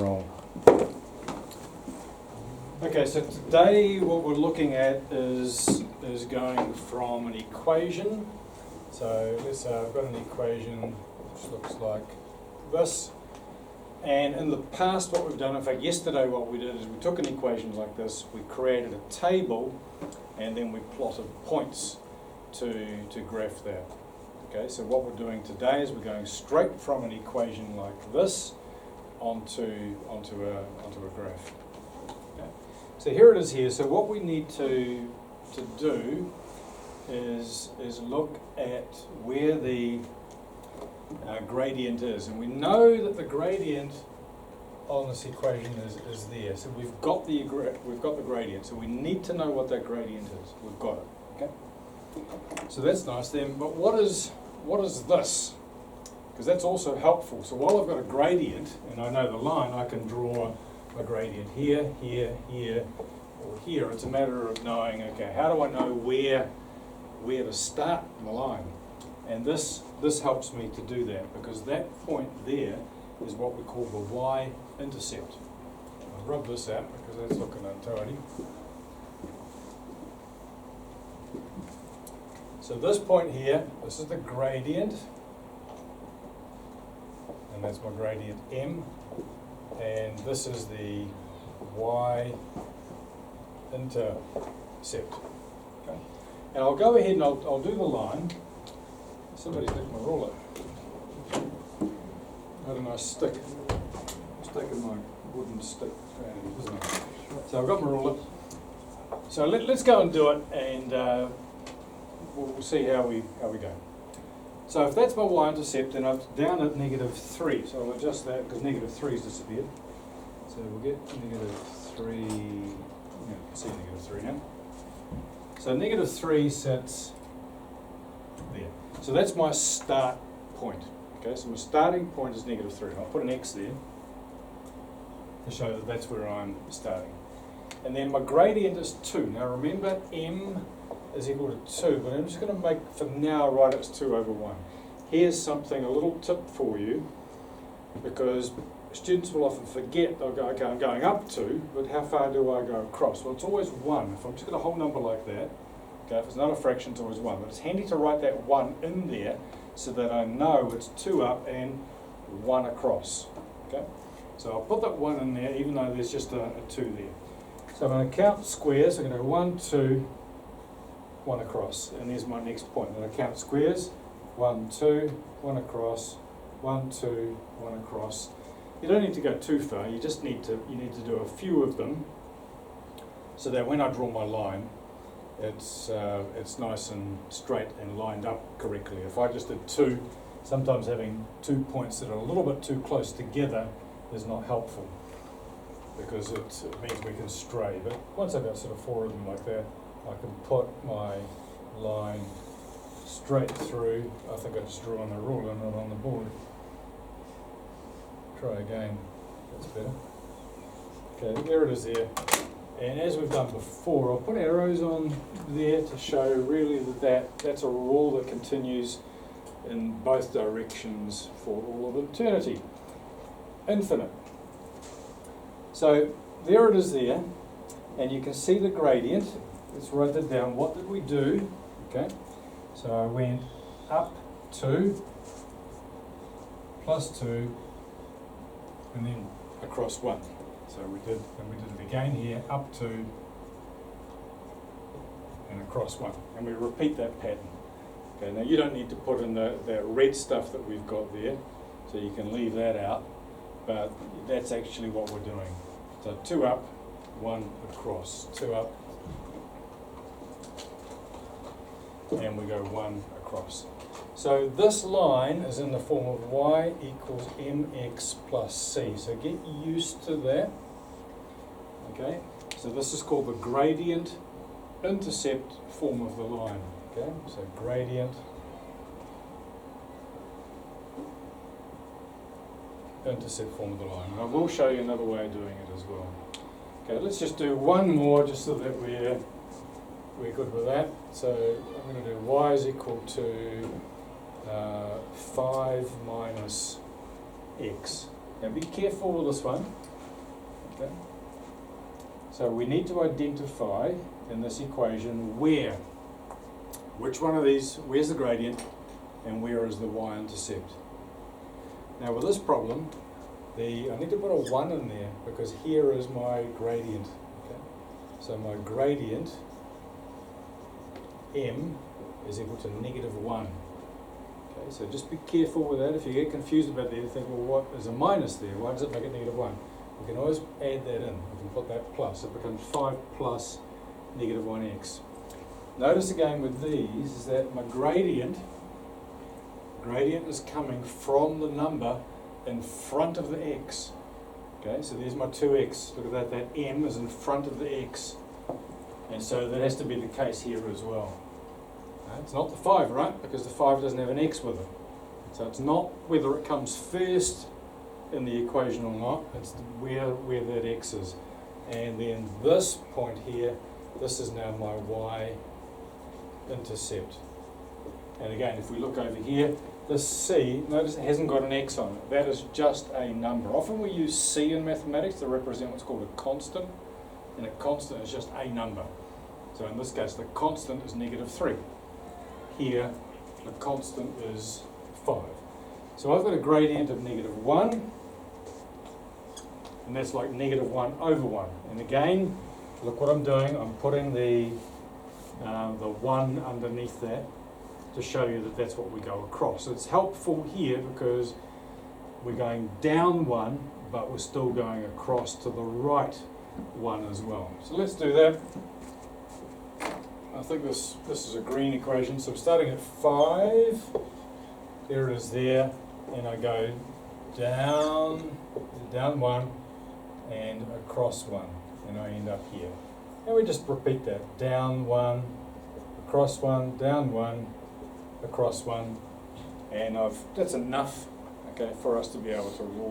wrong. Okay, so today what we're looking at is going from an equation. So let's say I've got an equation which looks like this. And in the past what we've done, in fact yesterday what we did is we took an equation like this, we created a table, and then we plotted points to graph that. Okay, so what we're doing today is we're going straight from an equation like this onto a graph. Okay. So here it is here. So what we need to do is look at where the gradient is, and we know that the gradient on this equation is there. So we've got the gradient. So we need to know what that gradient is. We've got it. Okay. So that's nice then. But what is this? Because that's also helpful. So while I've got a gradient and I know the line, I can draw a gradient here, here, here, or here. It's a matter of knowing, okay, how do I know where to start the line? And this helps me to do that, because that point there is what we call the y-intercept. I'll rub this out because that's looking untidy. So this point here, this is the gradient, and that's my gradient m, and this is the y-intercept. Okay. And I'll go ahead and I'll do the line. Somebody's nicked my ruler. I had a nice stick. It's taken my wooden stick, isn't it? So I've got my ruler. So let's go and do it, and we'll see how we go. So if that's my y-intercept, then I'm down at -3. So I'll adjust that because -3's disappeared. So we'll get -3. Yeah, you can see -3 now. So -3 sits there. So that's my start point. Okay, so my starting point is -3. And I'll put an X there to show that that's where I'm starting. And then my gradient is 2. Now remember, m is equal to 2, but I'm just going to make, for now, write it's 2 over 1. Here's something, a little tip for you, because students will often forget, they'll go, okay, I'm going up 2, but how far do I go across? Well, it's always 1. If I'm just got a whole number like that, okay, if it's not a fraction, it's always 1. But it's handy to write that 1 in there so that I know it's 2 up and 1 across. Okay, so I'll put that 1 in there, even though there's just a 2 there. So I'm going to count squares. I'm going to go 1, 2, 1 across, and there's my next point. Then I count squares, 1, 2, 1 across, 1, 2, 1 across. You don't need to go too far. You just need to do a few of them, so that when I draw my line, it's nice and straight and lined up correctly. If I just did 2, sometimes having 2 points that are a little bit too close together is not helpful, because it means we can stray. But once I've got sort of 4 of them like that, I can put my line straight through. I think I just drew on the ruler, not on the board. Try again, that's better. Okay, there it is there. And as we've done before, I'll put arrows on there to show really that's a rule that continues in both directions for all of eternity. Infinite. So there it is there, and you can see the gradient. Let's write that down. What did we do? Okay, so I went up 2, plus 2, and then across 1. So we did it again here, up 2, and across 1. And we repeat that pattern. Okay, now you don't need to put in that red stuff that we've got there, so you can leave that out, but that's actually what we're doing. So 2 up, 1 across, 2 up, and we go 1 across. So this line is in the form of y equals mx plus c. So get used to that. Okay, so this is called the gradient intercept form of the line. Okay, so gradient intercept form of the line. And I will show you another way of doing it as well. Okay, let's just do one more just so that we're good with that. So I'm going to do y is equal to 5 minus x. Now be careful with this one. Okay. So we need to identify in this equation which one of these, where's the gradient and where is the y-intercept. Now with this problem, I need to put a 1 in there because here is my gradient. Okay. So my gradient, m, is equal to -1. Okay, so just be careful with that. If you get confused about that, you think, well, what is a minus there? Why does it make it -1? We can always add that in. We can put that plus. It becomes 5 plus -1x. Notice again with these is that my gradient is coming from the number in front of the x. Okay, so there's my 2x. Look at that m is in front of the x. And so that has to be the case here as well. It's not the 5, right? Because the 5 doesn't have an x with it. So it's not whether it comes first in the equation or not, it's where that x is. And then this point here, this is now my y-intercept. And again, if we look over here, this c, notice it hasn't got an x on it. That is just a number. Often we use c in mathematics to represent what's called a constant, and a constant is just a number. So in this case, the constant is -3. Here, the constant is 5. So I've got a gradient of -1, and that's like -1 over 1. And again, look what I'm doing. I'm putting the 1 underneath that to show you that that's what we go across. So it's helpful here because we're going down 1, but we're still going across to the right 1 as well. So let's do that. I think this is a green equation. So I'm starting at 5. There it is there. And I go down 1 and across 1. And I end up here. And we just repeat that. Down 1, across 1, down 1, across 1. And that's enough, okay, for us to be able to rule